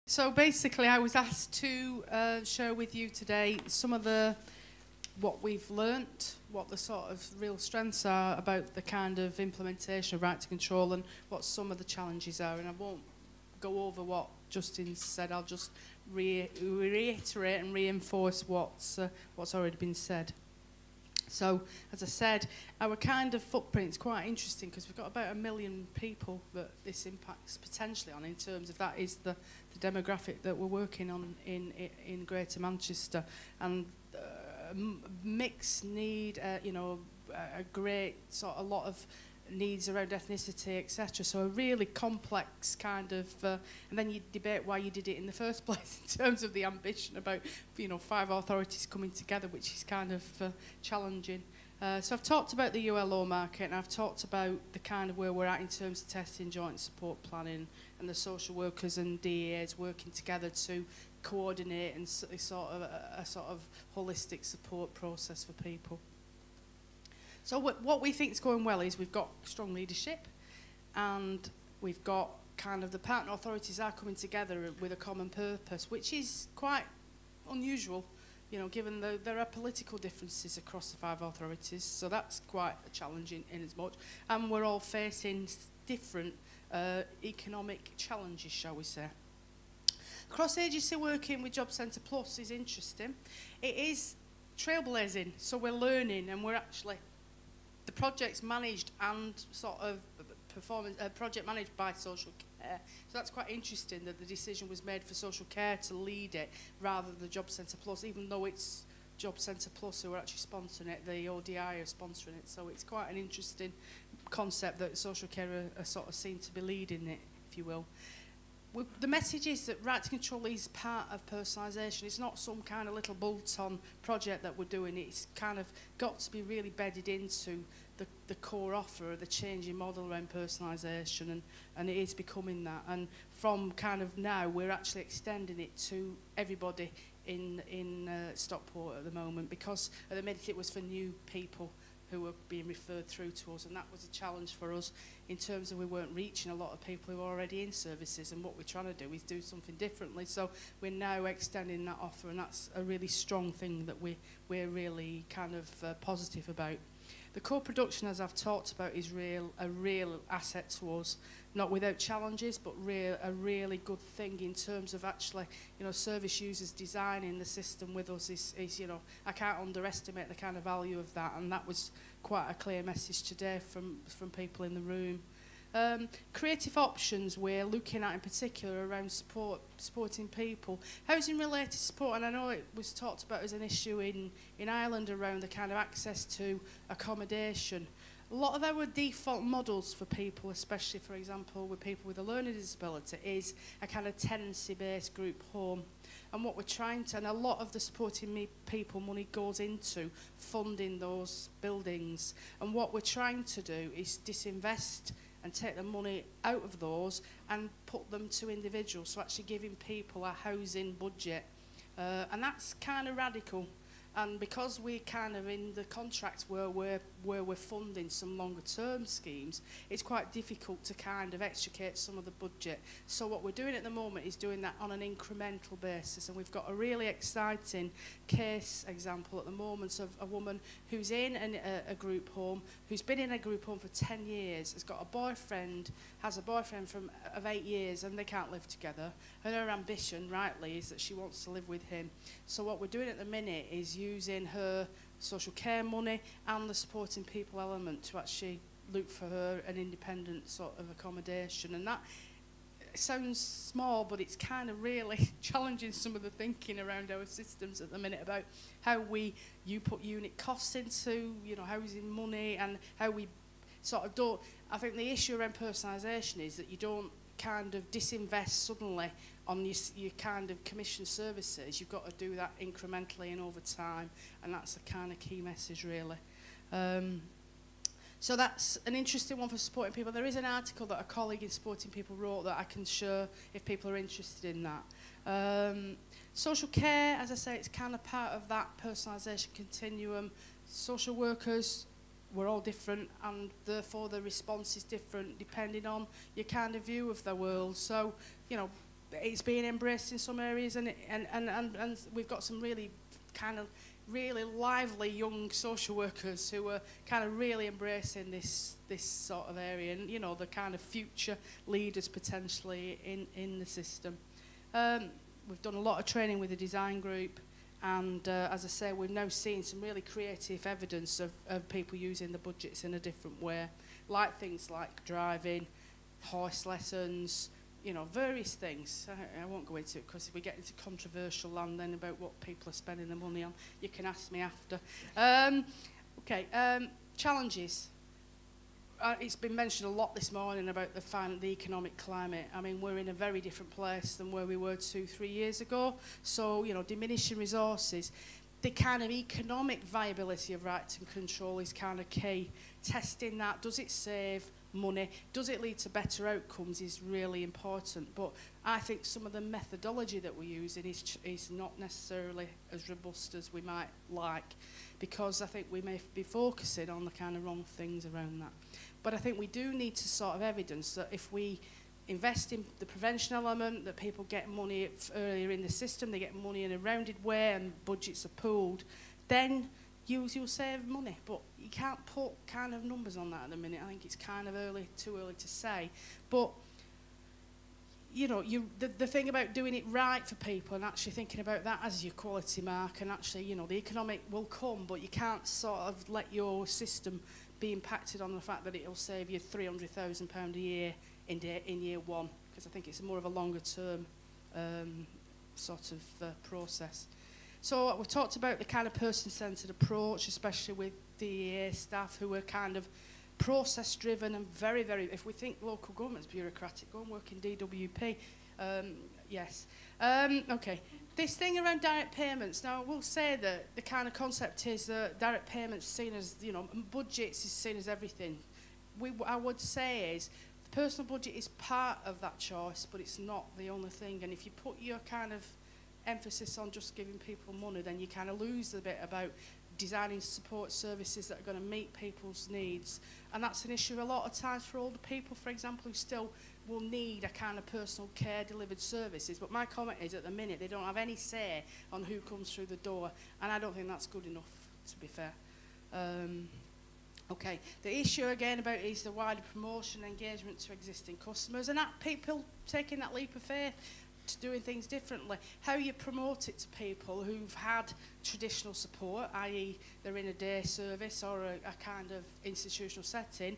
So basically, I was asked to share with you today some of what we've learnt, what the sort of real strengths are about the kind of implementation of right to control, and what some of the challenges are. And I won't go over what Justin said. I'll just reiterate and reinforce what's already been said. So, as I said, our kind of footprint is quite interesting because we've got about 1 million people that this impacts potentially on, in terms of that is the demographic that we're working on in Greater Manchester, and mixed need, you know, a great sort of lot of needs around ethnicity, etc. So a really complex kind of, and then you debate why you did it in the first place in terms of the ambition about, you know, 5 authorities coming together, which is kind of challenging. So I've talked about the ULO market, and I've talked about the kind of where we're at in terms of testing, joint support planning, and the social workers and DEAs working together to coordinate and sort of a sort of holistic support process for people. So what we think is going well is we've got strong leadership, and we've got kind of the partner authorities are coming together with a common purpose, which is quite unusual, you know, given there are political differences across the 5 authorities, so that's quite a challenge in as much. And we're all facing different economic challenges, shall we say. Cross-agency working with Job Centre Plus is interesting. It is trailblazing, so we're learning, and we're actually, the project's managed and sort of project managed by social care. So that's quite interesting that the decision was made for social care to lead it rather than the Job Centre Plus, even though it's Job Centre Plus who are actually sponsoring it, the ODI are sponsoring it. So it's quite an interesting concept that social care are sort of seen to be leading it, if you will. The message is that right to control is part of personalisation. It's not some kind of little bolt-on project that we're doing. It's kind of got to be really bedded into the core offer of the changing model around personalisation, and it is becoming that. And from kind of now, we're actually extending it to everybody in Stockport at the moment, because at the minute it was for new people who were being referred through to us, and that was a challenge for us in terms of we weren't reaching a lot of people who were already in services, and what we're trying to do is do something differently. So we're now extending that offer, and that's a really strong thing that we're really kind of positive about. The co-production, as I've talked about, is a real asset to us, not without challenges, but a really good thing in terms of actually, you know, service users designing the system with us is, you know, I can't underestimate the kind of value of that, and that was quite a clear message today from people in the room. Creative options we're looking at in particular around supporting people. Housing related support, and I know it was talked about as an issue in Ireland around the kind of access to accommodation. A lot of our default models for people, especially for example with people with a learning disability, is a kind of tenancy-based group home. And what we're trying to, and a lot of the supporting people money goes into funding those buildings. And what we're trying to do is disinvest and take the money out of those and put them to individuals, so actually giving people a housing budget. And that's kind of radical. And because we're kind of in the contracts where we're funding some longer term schemes, it's quite difficult to kind of extricate some of the budget. So what we're doing at the moment is doing that on an incremental basis, and we've got a really exciting case example at the moment of a woman who's in a group home, who's been in a group home for 10 years, has got a boyfriend, has a boyfriend of 8 years, and they can't live together. And her ambition, rightly, is that she wants to live with him. So what we're doing at the minute is using her social care money and the supporting people element to actually look for her an independent sort of accommodation. And that sounds small, but it's kind of really challenging some of the thinking around our systems at the minute about how you put unit costs into, you know, housing money, and how we sort of don't. I think the issue around personalisation is that you don't kind of disinvest suddenly on your kind of commission services. You've got to do that incrementally and over time, and that's a kind of key message really. So that's an interesting one for supporting people. There is an article that a colleague in Supporting People wrote that I can share if people are interested in that. Social care, as I say, it's kind of part of that personalisation continuum. Social workers, we're all different, and therefore the response is different depending on your kind of view of the world. So, you know, it's being embraced in some areas, and we've got some really kind of really lively young social workers who are kind of really embracing this sort of area, and you know, the kind of future leaders potentially in the system. We've done a lot of training with the design group, and as I say, we've now seen some really creative evidence of people using the budgets in a different way, like things like driving, horse lessons, you know, various things. I won't go into it because if we get into controversial land then about what people are spending their money on, you can ask me after. Challenges. It's been mentioned a lot this morning about the economic climate. I mean, we're in a very different place than where we were 2-3 years ago. So, you know, diminishing resources. The kind of economic viability of rights and control is kind of key. Testing that, does it save money, does it lead to better outcomes, is really important. But I think some of the methodology that we're using is not necessarily as robust as we might like, because I think we may be focusing on the kind of wrong things around that. But I think we do need to sort of evidence that if we invest in the prevention element, that people get money earlier in the system, they get money in a rounded way and budgets are pooled, then you'll save money. But you can't put kind of numbers on that at the minute. I think it's kind of too early to say. But you know, the thing about doing it right for people and actually thinking about that as your quality mark, and actually, you know, the economic will come, but you can't sort of let your system be impacted on the fact that it'll save you £300,000 a year in year one, because I think it's more of a longer term sort of process. So we've talked about the kind of person-centred approach, especially with DEA staff who are kind of process-driven and very, very, if we think local government's bureaucratic, go and work in DWP. Yes. Okay. This thing around direct payments, now I will say that the kind of concept is that direct payments seen as, you know, budgets is seen as everything. I would say is the personal budget is part of that choice, but it's not the only thing. And if you put your kind of emphasis on just giving people money, then you kind of lose a bit about designing support services that are going to meet people's needs. And that's an issue a lot of times for older people, for example, who still will need a kind of personal care delivered services. But my comment is, at the minute, they don't have any say on who comes through the door, and I don't think that's good enough, to be fair. Okay, the issue again about is the wider promotion and engagement to existing customers, and that people taking that leap of faith to doing things differently. How you promote it to people who've had traditional support, i.e. they're in a day service or a kind of institutional setting.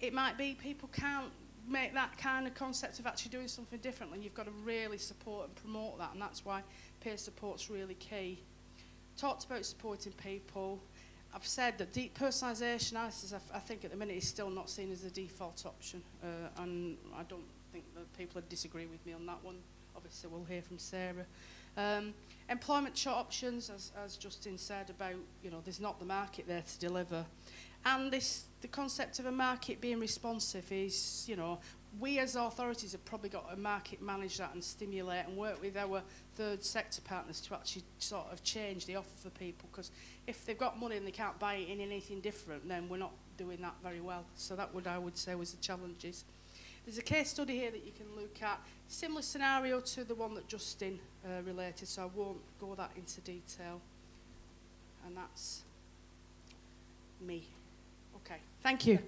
It might be people can't make that kind of concept of actually doing something differently, and you've got to really support and promote that, and that's why peer support's really key. Talked about supporting people. I've said that deep personalisation analysis, I think at the minute is still not seen as the default option, and I don't think that people would disagree with me on that one. Obviously, we'll hear from Sarah. Employment options, as Justin said about, you know, there's not the market there to deliver. And the concept of a market being responsive is, you know, we as authorities have probably got to market manage that and stimulate and work with our third sector partners to actually sort of change the offer for people, because if they've got money and they can't buy it in anything different, then we're not doing that very well. So that I would say was the challenges. There's a case study here that you can look at, similar scenario to the one that Justin related, so I won't go that into detail. And that's me. Okay, thank you.